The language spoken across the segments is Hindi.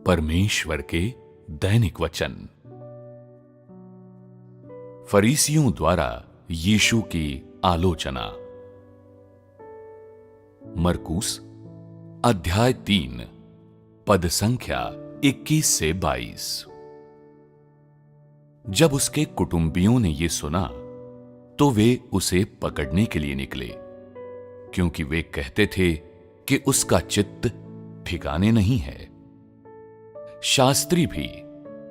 परमेश्वर के दैनिक वचन। फरीसियों द्वारा यीशु की आलोचना। मरकुस अध्याय 3 पद संख्या 21 से 22। जब उसके कुटुंबियों ने यह सुना तो वे उसे पकड़ने के लिए निकले, क्योंकि वे कहते थे कि उसका चित्त ठिकाने नहीं है। शास्त्री भी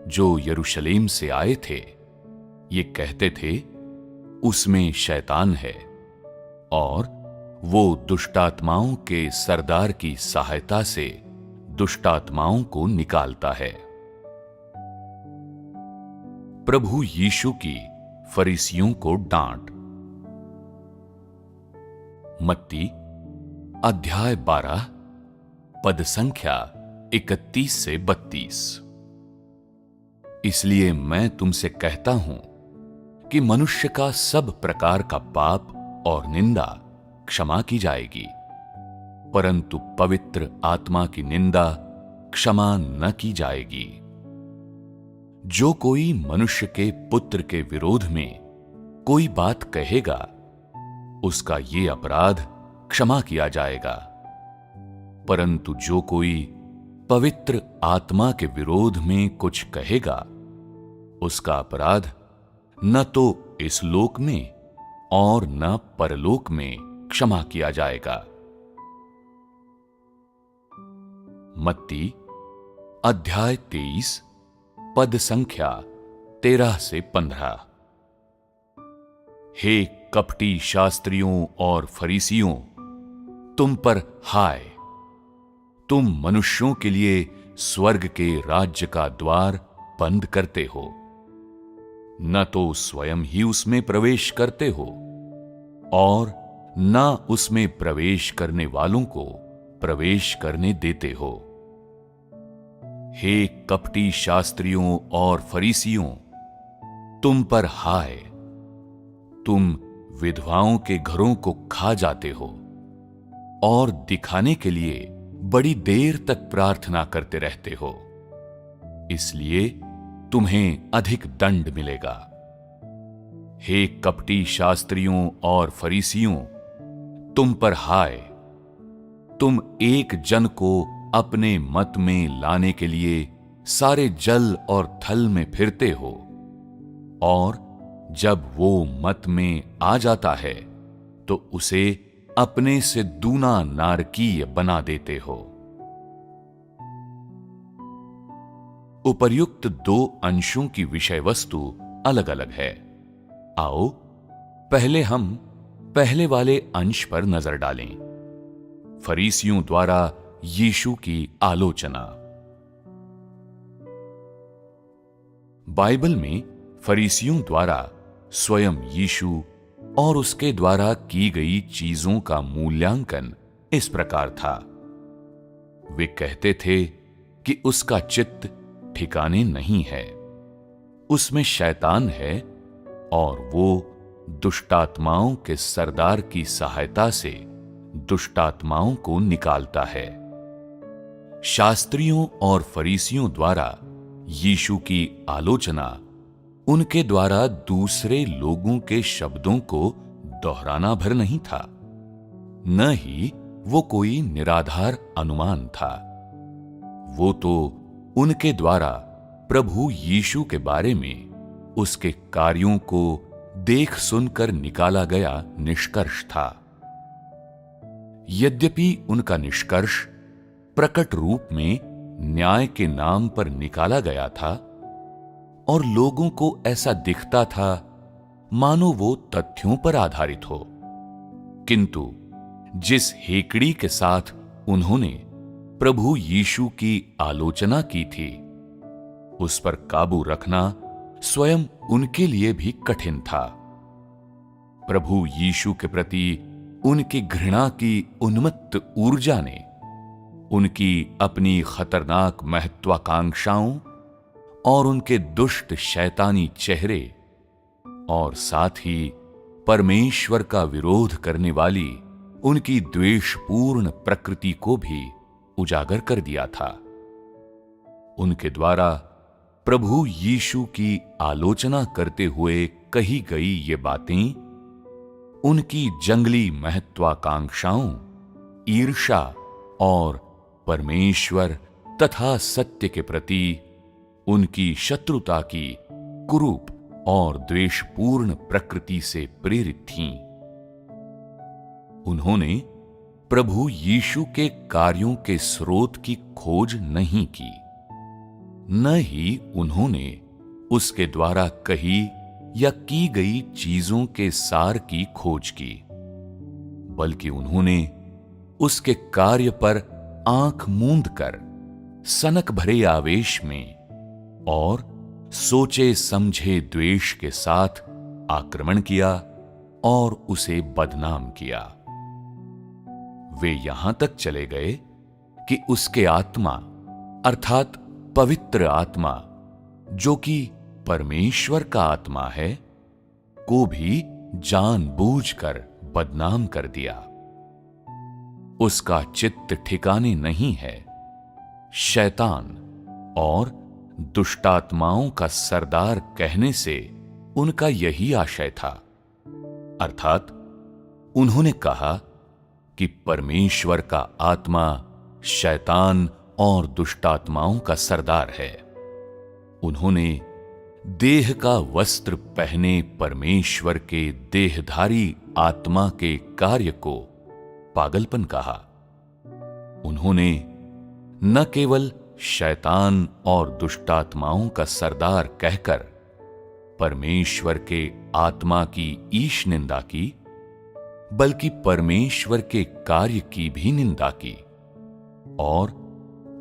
जो यरूशलेम से आए थे ये कहते थे, उसमें शैतान है और वो दुष्टात्माओं के सरदार की सहायता से दुष्टात्माओं को निकालता है। प्रभु यीशु की फरीसियों को डांट। मत्ती अध्याय 12 पद संख्या 31 से 32। इसलिए मैं तुमसे कहता हूं कि मनुष्य का सब प्रकार का पाप और निंदा क्षमा की जाएगी, परंतु पवित्र आत्मा की निंदा क्षमा न की जाएगी। जो कोई मनुष्य के पुत्र के विरोध में कोई बात कहेगा, उसका ये अपराध क्षमा किया जाएगा, परंतु जो कोई पवित्र आत्मा के विरोध में कुछ कहेगा, उसका अपराध न तो इस लोक में और न परलोक में क्षमा किया जाएगा। मत्ती अध्याय 23 पद संख्या 13 से 15। हे कपटी शास्त्रियों और फरीसियों, तुम पर हाय! तुम मनुष्यों के लिए स्वर्ग के राज्य का द्वार बंद करते हो, न तो स्वयं ही उसमें प्रवेश करते हो और न उसमें प्रवेश करने वालों को प्रवेश करने देते हो। हे कपटी शास्त्रियों और फरीसियों, तुम पर हाय! तुम विधवाओं के घरों को खा जाते हो और दिखाने के लिए बड़ी देर तक प्रार्थना करते रहते हो, इसलिए तुम्हें अधिक दंड मिलेगा। हे कपटी शास्त्रियों और फरीसियों, तुम पर हाय! तुम एक जन को अपने मत में लाने के लिए सारे जल और थल में फिरते हो, और जब वो मत में आ जाता है तो उसे अपने से दूना नारकीय बना देते हो। उपर्युक्त दो अंशों की विषय वस्तु अलग अलग है। आओ पहले हम पहले वाले अंश पर नजर डालें। फरीसियों द्वारा यीशु की आलोचना। बाइबल में फरीसियों द्वारा स्वयं यीशु और उसके द्वारा की गई चीजों का मूल्यांकन इस प्रकार था। वे कहते थे कि उसका चित्त ठिकाने नहीं है, उसमें शैतान है और वो दुष्टात्माओं के सरदार की सहायता से दुष्टात्माओं को निकालता है। शास्त्रियों और फरीसियों द्वारा यीशु की आलोचना उनके द्वारा दूसरे लोगों के शब्दों को दोहराना भर नहीं था, न ही वो कोई निराधार अनुमान था। वो तो उनके द्वारा प्रभु यीशु के बारे में उसके कार्यों को देख सुनकर निकाला गया निष्कर्ष था। यद्यपि उनका निष्कर्ष प्रकट रूप में न्याय के नाम पर निकाला गया था और लोगों को ऐसा दिखता था मानो वो तथ्यों पर आधारित हो, किंतु जिस हेकड़ी के साथ उन्होंने प्रभु यीशु की आलोचना की थी, उस पर काबू रखना स्वयं उनके लिए भी कठिन था। प्रभु यीशु के प्रति उनकी घृणा की उन्मत्त ऊर्जा ने उनकी अपनी खतरनाक महत्वाकांक्षाओं और उनके दुष्ट शैतानी चेहरे और साथ ही परमेश्वर का विरोध करने वाली उनकी द्वेषपूर्ण प्रकृति को भी उजागर कर दिया था। उनके द्वारा प्रभु यीशु की आलोचना करते हुए कही गई ये बातें उनकी जंगली महत्वाकांक्षाओं, ईर्ष्या और परमेश्वर तथा सत्य के प्रति उनकी शत्रुता की कुरूप और द्वेषपूर्ण प्रकृति से प्रेरित थीं। उन्होंने प्रभु यीशु के कार्यों के स्रोत की खोज नहीं की, न ही उन्होंने उसके द्वारा कही या की गई चीजों के सार की खोज की, बल्कि उन्होंने उसके कार्य पर आंख मूंद कर सनक भरे आवेश में और सोचे समझे द्वेष के साथ आक्रमण किया और उसे बदनाम किया। वे यहां तक चले गए कि उसके आत्मा अर्थात पवित्र आत्मा, जो कि परमेश्वर का आत्मा है, को भी जानबूझकर बदनाम कर दिया। उसका चित्त ठिकाने नहीं है। शैतान और दुष्टात्माओं का सरदार कहने से उनका यही आशय था, अर्थात उन्होंने कहा कि परमेश्वर का आत्मा शैतान और दुष्टात्माओं का सरदार है। उन्होंने देह का वस्त्र पहने परमेश्वर के देहधारी आत्मा के कार्य को पागलपन कहा। उन्होंने न केवल शैतान और दुष्टात्माओं का सरदार कहकर परमेश्वर के आत्मा की ईश निंदा की, बल्कि परमेश्वर के कार्य की भी निंदा की और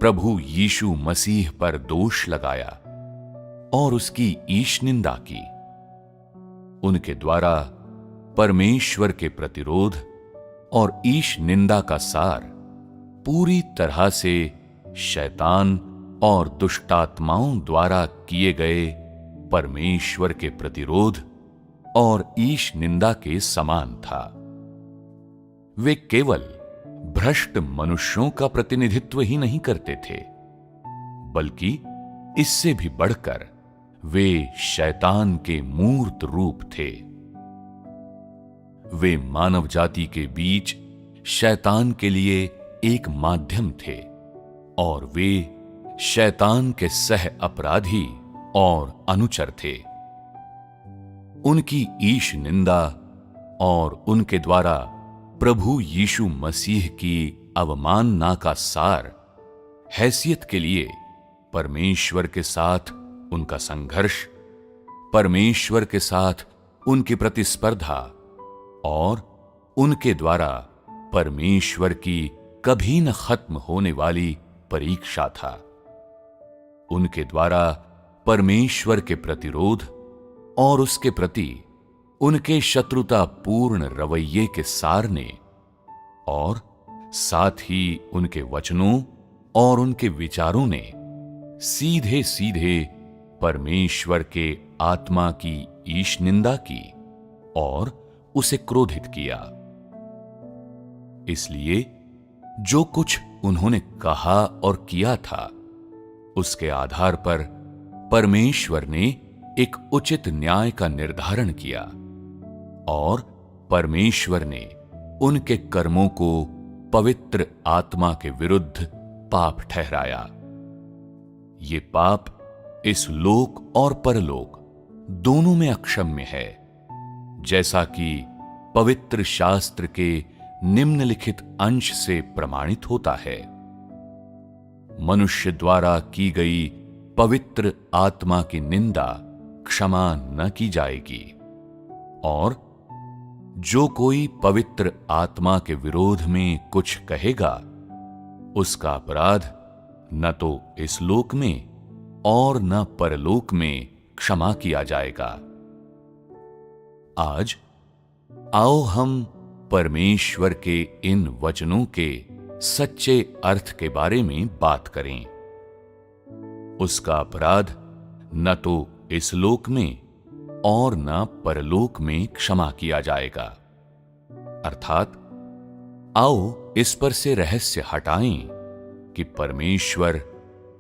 प्रभु यीशु मसीह पर दोष लगाया और उसकी ईश निंदा की। उनके द्वारा परमेश्वर के प्रतिरोध और ईश निंदा का सार पूरी तरह से शैतान और दुष्टात्माओं द्वारा किए गए परमेश्वर के प्रतिरोध और ईश निंदा के समान था। वे केवल भ्रष्ट मनुष्यों का प्रतिनिधित्व ही नहीं करते थे, बल्कि इससे भी बढ़कर वे शैतान के मूर्त रूप थे। वे मानव जाति के बीच शैतान के लिए एक माध्यम थे और वे शैतान के सह अपराधी और अनुचर थे। उनकी ईश निंदा और उनके द्वारा प्रभु यीशु मसीह की अवमानना का सार हैसियत के लिए परमेश्वर के साथ उनका संघर्ष, परमेश्वर के साथ उनकी प्रतिस्पर्धा और उनके द्वारा परमेश्वर की कभी न खत्म होने वाली परीक्षा था। उनके द्वारा परमेश्वर के प्रतिरोध और उसके प्रति उनके शत्रुतापूर्ण रवैये के सार ने और साथ ही उनके वचनों और उनके विचारों ने सीधे सीधे परमेश्वर के आत्मा की ईश निंदा की और उसे क्रोधित किया। इसलिए जो कुछ उन्होंने कहा और किया था, उसके आधार पर परमेश्वर ने एक उचित न्याय का निर्धारण किया और परमेश्वर ने उनके कर्मों को पवित्र आत्मा के विरुद्ध पाप ठहराया। ये पाप इस लोक और परलोक दोनों में अक्षम्य है, जैसा कि पवित्र शास्त्र के निम्नलिखित अंश से प्रमाणित होता है। मनुष्य द्वारा की गई पवित्र आत्मा की निंदा क्षमा न की जाएगी और जो कोई पवित्र आत्मा के विरोध में कुछ कहेगा, उसका अपराध न तो इस लोक में और न परलोक में क्षमा किया जाएगा। आज आओ हम परमेश्वर के इन वचनों के सच्चे अर्थ के बारे में बात करें। उसका अपराध न तो इस लोक में और न परलोक में क्षमा किया जाएगा। अर्थात आओ इस पर से रहस्य हटाएं कि परमेश्वर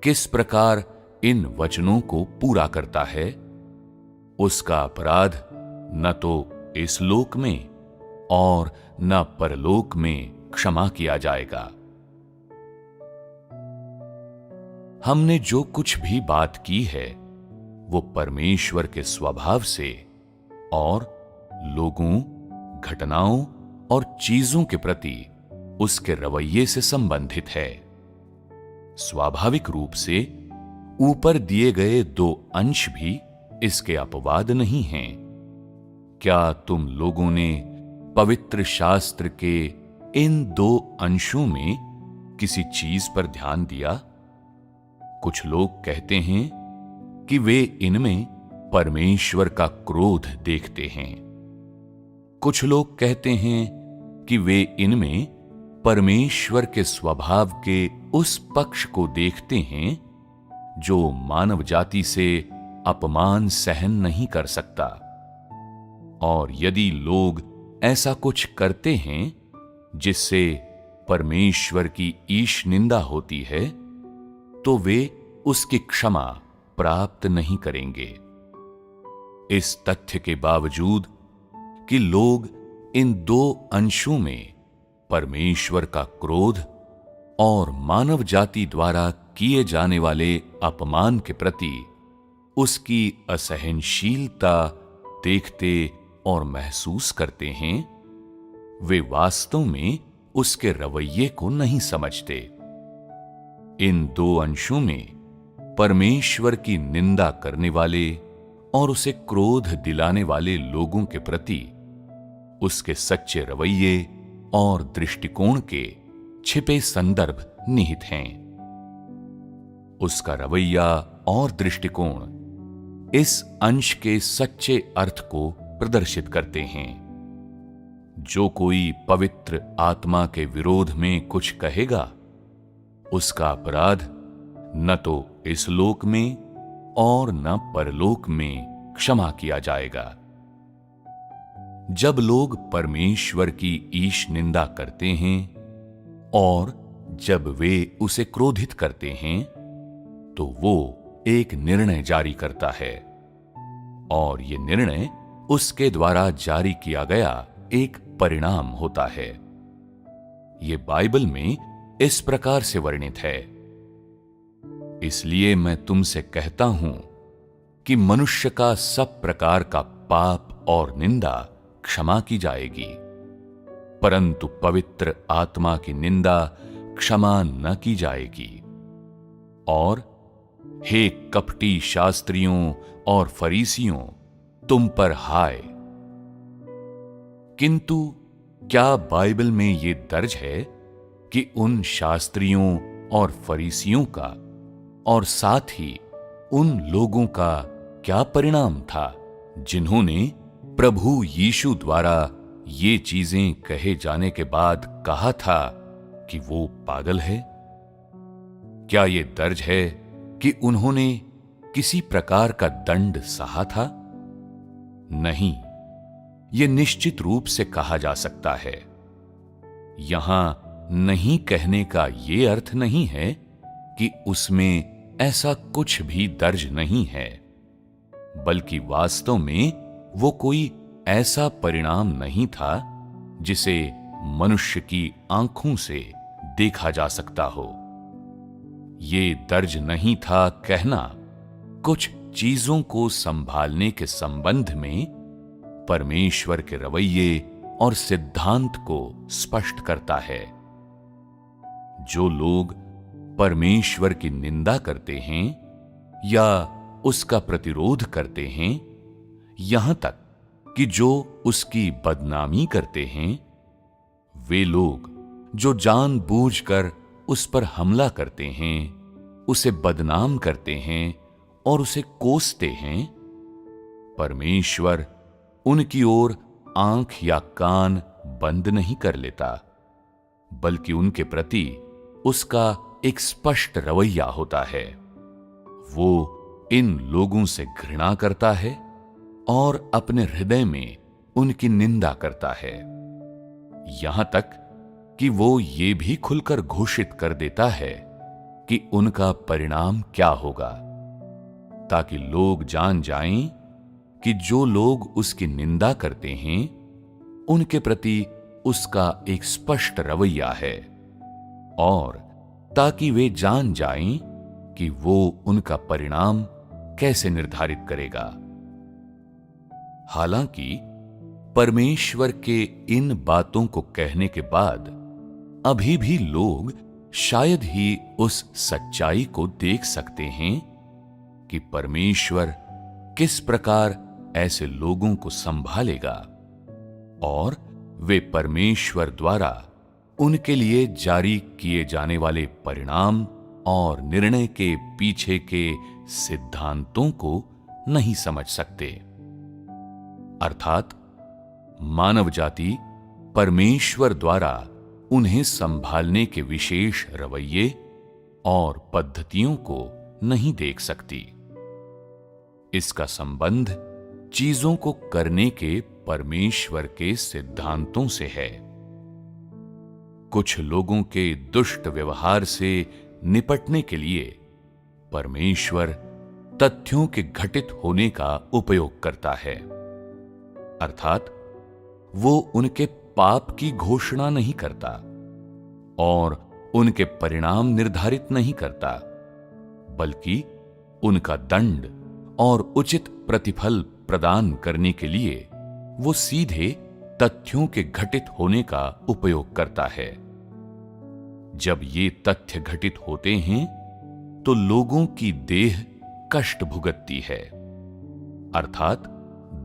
किस प्रकार इन वचनों को पूरा करता है, उसका अपराध न तो इस लोक में और न परलोक में क्षमा किया जाएगा। हमने जो कुछ भी बात की है वो परमेश्वर के स्वभाव से और लोगों, घटनाओं और चीजों के प्रति उसके रवैये से संबंधित है। स्वाभाविक रूप से ऊपर दिए गए दो अंश भी इसके अपवाद नहीं हैं। क्या तुम लोगों ने पवित्र शास्त्र के इन दो अंशों में किसी चीज पर ध्यान दिया? कुछ लोग कहते हैं कि वे इनमें परमेश्वर का क्रोध देखते हैं। कुछ लोग कहते हैं कि वे इनमें परमेश्वर के स्वभाव के उस पक्ष को देखते हैं जो मानव जाति से अपमान सहन नहीं कर सकता। और यदि लोग ऐसा कुछ करते हैं जिससे परमेश्वर की ईश निंदा होती है, तो वे उसकी क्षमा प्राप्त नहीं करेंगे। इस तथ्य के बावजूद कि लोग इन दो अंशों में परमेश्वर का क्रोध और मानव जाति द्वारा किए जाने वाले अपमान के प्रति उसकी असहनशीलता देखते और महसूस करते हैं, वे वास्तव में उसके रवैये को नहीं समझते। इन दो अंशों में परमेश्वर की निंदा करने वाले और उसे क्रोध दिलाने वाले लोगों के प्रति उसके सच्चे रवैये और दृष्टिकोण के छिपे संदर्भ निहित हैं। उसका रवैया और दृष्टिकोण इस अंश के सच्चे अर्थ को प्रदर्शित करते हैं। जो कोई पवित्र आत्मा के विरोध में कुछ कहेगा, उसका अपराध न तो इस लोक में और न परलोक में क्षमा किया जाएगा। जब लोग परमेश्वर की ईश निंदा करते हैं और जब वे उसे क्रोधित करते हैं, तो वो एक निर्णय जारी करता है और यह निर्णय उसके द्वारा जारी किया गया एक परिणाम होता है। यह बाइबल में इस प्रकार से वर्णित है। इसलिए मैं तुमसे कहता हूं कि मनुष्य का सब प्रकार का पाप और निंदा क्षमा की जाएगी, परंतु पवित्र आत्मा की निंदा क्षमा न की जाएगी। और हे कपटी शास्त्रियों और फरीसियों, तुम पर हाय! किंतु क्या बाइबल में यह दर्ज है कि उन शास्त्रियों और फरीसियों का और साथ ही उन लोगों का क्या परिणाम था जिन्होंने प्रभु यीशु द्वारा ये चीजें कहे जाने के बाद कहा था कि वो पागल है? क्या यह दर्ज है कि उन्होंने किसी प्रकार का दंड सहा था? नहीं, यह निश्चित रूप से कहा जा सकता है। यहां नहीं कहने का यह अर्थ नहीं है कि उसमें ऐसा कुछ भी दर्ज नहीं है, बल्कि वास्तव में वो कोई ऐसा परिणाम नहीं था जिसे मनुष्य की आंखों से देखा जा सकता हो। ये दर्ज नहीं था कहना कुछ चीजों को संभालने के संबंध में परमेश्वर के रवैये और सिद्धांत को स्पष्ट करता है। जो लोग परमेश्वर की निंदा करते हैं या उसका प्रतिरोध करते हैं, यहां तक कि जो उसकी बदनामी करते हैं, वे लोग जो जानबूझकर उस पर हमला करते हैं, उसे बदनाम करते हैं और उसे कोसते हैं, परमेश्वर उनकी ओर आंख या कान बंद नहीं कर लेता, बल्कि उनके प्रति उसका एक स्पष्ट रवैया होता है। वो इन लोगों से घृणा करता है और अपने हृदय में उनकी निंदा करता है, यहां तक कि वो ये भी खुलकर घोषित कर देता है कि उनका परिणाम क्या होगा, ताकि लोग जान जाएं कि जो लोग उसकी निंदा करते हैं उनके प्रति उसका एक स्पष्ट रवैया है, और ताकि वे जान जाएं कि वो उनका परिणाम कैसे निर्धारित करेगा। हालांकि परमेश्वर के इन बातों को कहने के बाद अभी भी लोग शायद ही उस सच्चाई को देख सकते हैं कि परमेश्वर किस प्रकार ऐसे लोगों को संभालेगा, और वे परमेश्वर द्वारा उनके लिए जारी किए जाने वाले परिणाम और निर्णय के पीछे के सिद्धांतों को नहीं समझ सकते। अर्थात मानव जाति परमेश्वर द्वारा उन्हें संभालने के विशेष रवैये और पद्धतियों को नहीं देख सकती। इसका संबंध चीजों को करने के परमेश्वर के सिद्धांतों से है। कुछ लोगों के दुष्ट व्यवहार से निपटने के लिए परमेश्वर तथ्यों के घटित होने का उपयोग करता है। अर्थात वो उनके पाप की घोषणा नहीं करता और उनके परिणाम निर्धारित नहीं करता, बल्कि उनका दंड और उचित प्रतिफल प्रदान करने के लिए वो सीधे तथ्यों के घटित होने का उपयोग करता है। जब ये तथ्य घटित होते हैं तो लोगों की देह कष्ट भुगतती है। अर्थात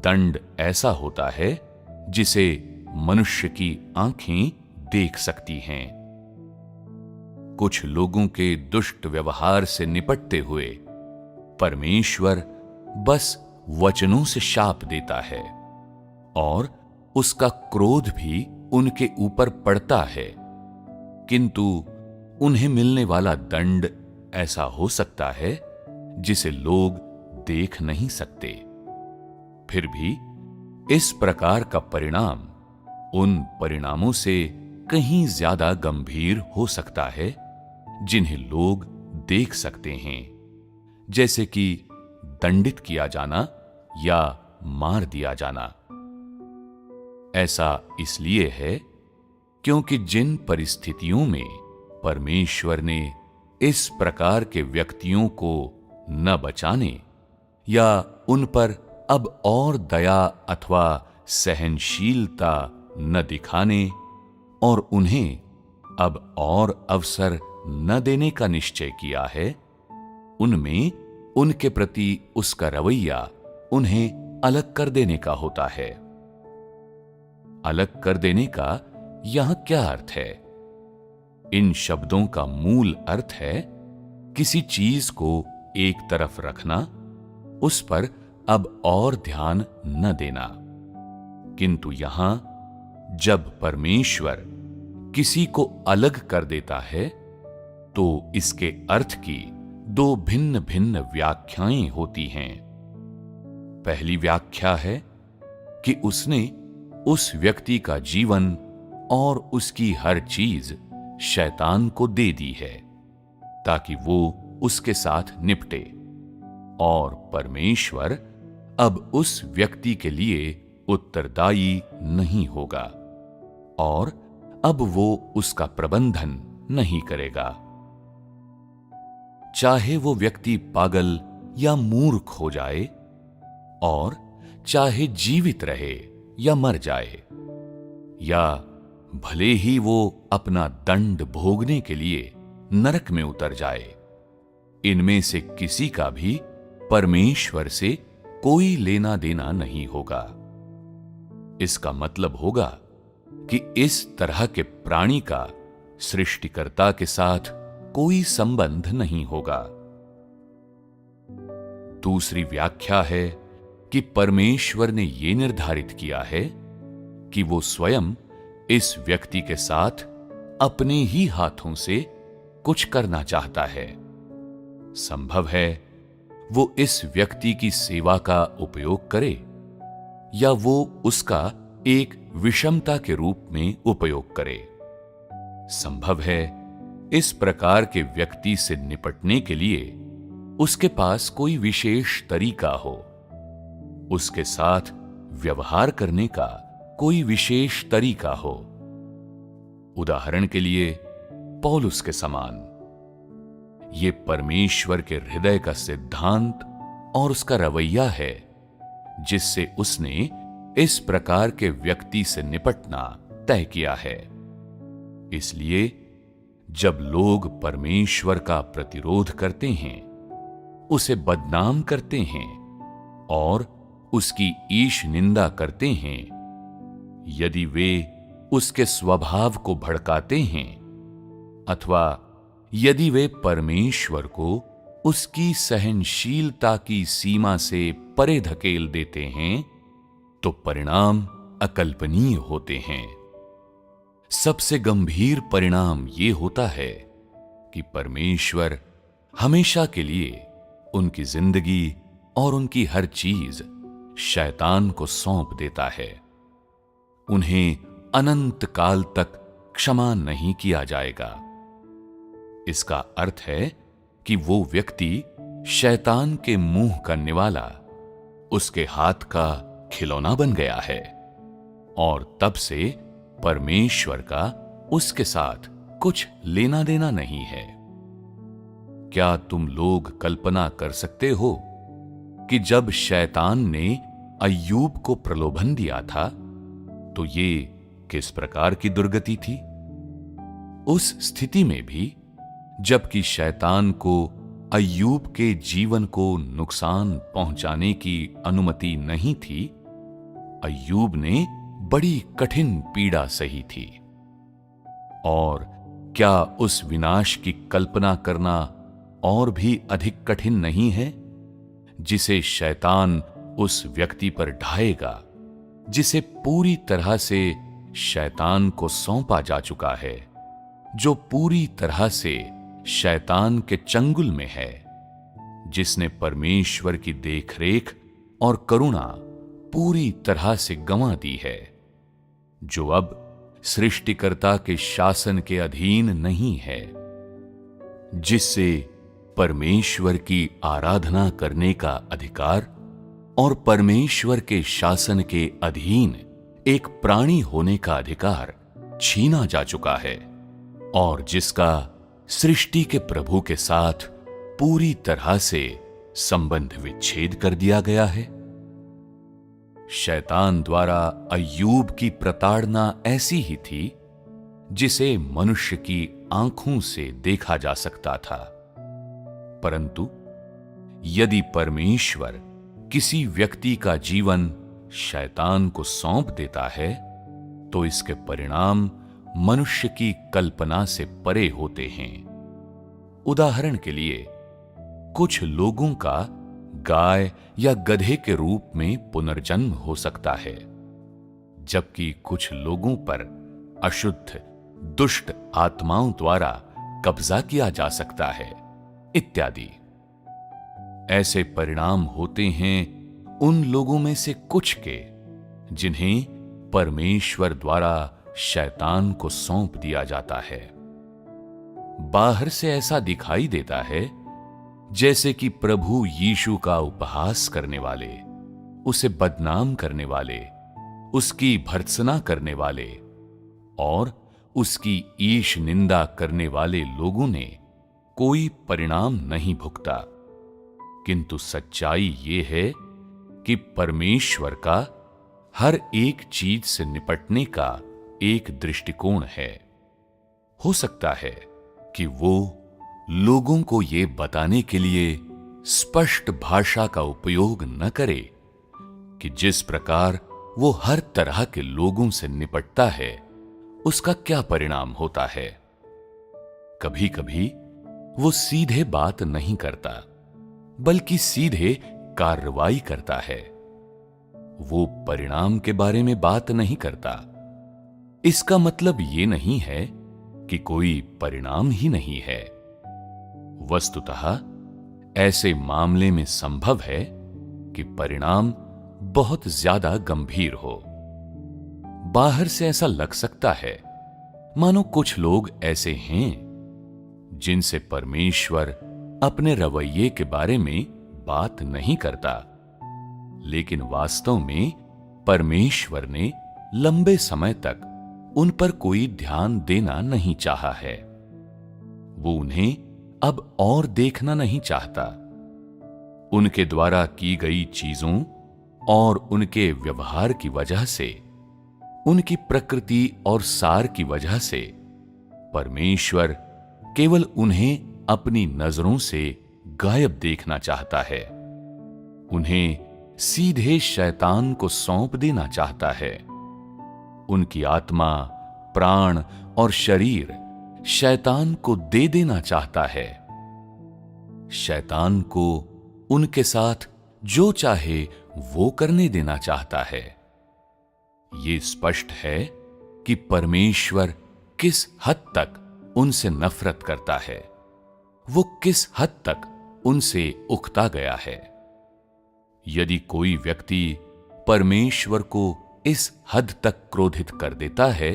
दंड ऐसा होता है जिसे मनुष्य की आंखें देख सकती हैं। कुछ लोगों के दुष्ट व्यवहार से निपटते हुए परमेश्वर बस वचनों से शाप देता है और उसका क्रोध भी उनके ऊपर पड़ता है, किंतु उन्हें मिलने वाला दंड ऐसा हो सकता है जिसे लोग देख नहीं सकते। फिर भी इस प्रकार का परिणाम उन परिणामों से कहीं ज्यादा गंभीर हो सकता है जिन्हें लोग देख सकते हैं, जैसे कि दंडित किया जाना या मार दिया जाना। ऐसा इसलिए है क्योंकि जिन परिस्थितियों में परमेश्वर ने इस प्रकार के व्यक्तियों को न बचाने या उन पर अब और दया अथवा सहनशीलता न दिखाने और उन्हें अब और अवसर न देने का निश्चय किया है, उनमें उनके प्रति उसका रवैया उन्हें अलग कर देने का होता है। अलग कर देने का यहां क्या अर्थ है? इन शब्दों का मूल अर्थ है किसी चीज को एक तरफ रखना, उस पर अब और ध्यान न देना। किंतु यहां जब परमेश्वर किसी को अलग कर देता है तो इसके अर्थ की दो भिन्न भिन्न व्याख्याएं होती हैं। पहली व्याख्या है कि उसने उस व्यक्ति का जीवन और उसकी हर चीज शैतान को दे दी है ताकि वो उसके साथ निपटे, और परमेश्वर अब उस व्यक्ति के लिए उत्तरदायी नहीं होगा और अब वो उसका प्रबंधन नहीं करेगा। चाहे वो व्यक्ति पागल या मूर्ख हो जाए और चाहे जीवित रहे या मर जाए, या भले ही वो अपना दंड भोगने के लिए नरक में उतर जाए, इनमें से किसी का भी परमेश्वर से कोई लेना देना नहीं होगा। इसका मतलब होगा कि इस तरह के प्राणी का सृष्टिकर्ता के साथ कोई संबंध नहीं होगा। दूसरी व्याख्या है कि परमेश्वर ने यह निर्धारित किया है कि वो स्वयं इस व्यक्ति के साथ अपने ही हाथों से कुछ करना चाहता है। संभव है वो इस व्यक्ति की सेवा का उपयोग करे या वो उसका एक विषमता के रूप में उपयोग करे। संभव है इस प्रकार के व्यक्ति से निपटने के लिए उसके पास कोई विशेष तरीका हो, उसके साथ व्यवहार करने का कोई विशेष तरीका हो। उदाहरण के लिए पौलुस के समान। यह परमेश्वर के हृदय का सिद्धांत और उसका रवैया है जिससे उसने इस प्रकार के व्यक्ति से निपटना तय किया है। इसलिए जब लोग परमेश्वर का प्रतिरोध करते हैं, उसे बदनाम करते हैं और उसकी ईश निंदा करते हैं, यदि वे उसके स्वभाव को भड़काते हैं अथवा यदि वे परमेश्वर को उसकी सहनशीलता की सीमा से परे धकेल देते हैं, तो परिणाम अकल्पनीय होते हैं। सबसे गंभीर परिणाम यह होता है कि परमेश्वर हमेशा के लिए उनकी जिंदगी और उनकी हर चीज शैतान को सौंप देता है। उन्हें अनंत काल तक क्षमा नहीं किया जाएगा। इसका अर्थ है कि वो व्यक्ति शैतान के मुंह का निवाला, उसके हाथ का खिलौना बन गया है और तब से परमेश्वर का उसके साथ कुछ लेना देना नहीं है। क्या तुम लोग कल्पना कर सकते हो कि जब शैतान ने अय्यूब को प्रलोभन दिया था तो ये किस प्रकार की दुर्गति थी? उस स्थिति में भी जबकि शैतान को अय्यूब के जीवन को नुकसान पहुंचाने की अनुमति नहीं थी, अय्यूब ने बड़ी कठिन पीड़ा सही थी। और क्या उस विनाश की कल्पना करना और भी अधिक कठिन नहीं है जिसे शैतान उस व्यक्ति पर ढाएगा जिसे पूरी तरह से शैतान को सौंपा जा चुका है, जो पूरी तरह से शैतान के चंगुल में है, जिसने परमेश्वर की देखरेख और करुणा पूरी तरह से गंवा दी है, जो अब सृष्टिकर्ता के शासन के अधीन नहीं है, जिससे परमेश्वर की आराधना करने का अधिकार और परमेश्वर के शासन के अधीन एक प्राणी होने का अधिकार छीना जा चुका है और जिसका सृष्टि के प्रभु के साथ पूरी तरह से संबंध विच्छेद कर दिया गया है। शैतान द्वारा अय्यूब की प्रताड़ना ऐसी ही थी जिसे मनुष्य की आंखों से देखा जा सकता था, परंतु यदि परमेश्वर किसी व्यक्ति का जीवन शैतान को सौंप देता है तो इसके परिणाम मनुष्य की कल्पना से परे होते हैं। उदाहरण के लिए कुछ लोगों का गाय या गधे के रूप में पुनर्जन्म हो सकता है, जबकि कुछ लोगों पर अशुद्ध दुष्ट आत्माओं द्वारा कब्जा किया जा सकता है, इत्यादि। ऐसे परिणाम होते हैं उन लोगों में से कुछ के जिन्हें परमेश्वर द्वारा शैतान को सौंप दिया जाता है। बाहर से ऐसा दिखाई देता है जैसे कि प्रभु यीशु का उपहास करने वाले, उसे बदनाम करने वाले, उसकी भर्त्सना करने वाले और उसकी ईश निंदा करने वाले लोगों ने कोई परिणाम नहीं भुगता, किंतु सच्चाई ये है कि परमेश्वर का हर एक चीज से निपटने का एक दृष्टिकोण है। हो सकता है कि वो लोगों को ये बताने के लिए स्पष्ट भाषा का उपयोग न करे कि जिस प्रकार वो हर तरह के लोगों से निपटता है उसका क्या परिणाम होता है। कभी कभी वो सीधे बात नहीं करता, बल्कि सीधे कार्रवाई करता है। वो परिणाम के बारे में बात नहीं करता। इसका मतलब ये नहीं है कि कोई परिणाम ही नहीं है। वस्तुतः ऐसे मामले में संभव है कि परिणाम बहुत ज्यादा गंभीर हो। बाहर से ऐसा लग सकता है मानो कुछ लोग ऐसे हैं जिनसे परमेश्वर अपने रवैये के बारे में बात नहीं करता, लेकिन वास्तव में परमेश्वर ने लंबे समय तक उन पर कोई ध्यान देना नहीं चाहा है। वो उन्हें अब और देखना नहीं चाहता। उनके द्वारा की गई चीजों और उनके व्यवहार की वजह से, उनकी प्रकृति और सार की वजह से परमेश्वर केवल उन्हें अपनी नजरों से गायब देखना चाहता है। उन्हें सीधे शैतान को सौंप देना चाहता है। उनकी आत्मा, प्राण और शरीर शैतान को दे देना चाहता है। शैतान को उनके साथ जो चाहे वो करने देना चाहता है। ये स्पष्ट है कि परमेश्वर किस हद तक उनसे नफरत करता है, वो किस हद तक उनसे उकता गया है। यदि कोई व्यक्ति परमेश्वर को इस हद तक क्रोधित कर देता है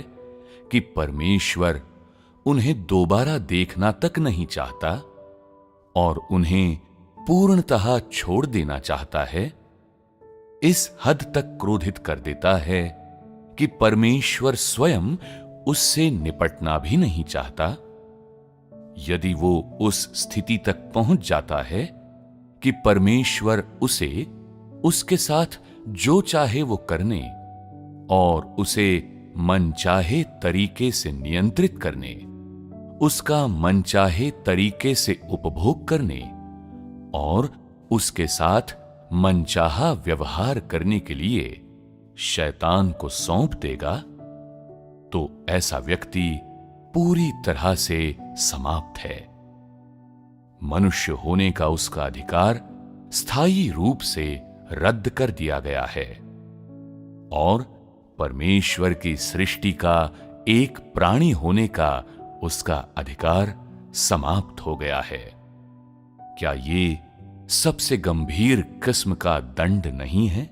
कि परमेश्वर उन्हें दोबारा देखना तक नहीं चाहता और उन्हें पूर्णतः छोड़ देना चाहता है, इस हद तक क्रोधित कर देता है कि परमेश्वर स्वयं उससे निपटना भी नहीं चाहता, यदि वो उस स्थिति तक पहुंच जाता है कि परमेश्वर उसे उसके साथ जो चाहे वो करने और उसे मनचाहे तरीके से नियंत्रित करने, उसका मनचाहे तरीके से उपभोग करने और उसके साथ मनचाहा व्यवहार करने के लिए शैतान को सौंप देगा, तो ऐसा व्यक्ति पूरी तरह से समाप्त है। मनुष्य होने का उसका अधिकार स्थायी रूप से रद्द कर दिया गया है और परमेश्वर की सृष्टि का एक प्राणी होने का उसका अधिकार समाप्त हो गया है। क्या ये सबसे गंभीर किस्म का दंड नहीं है?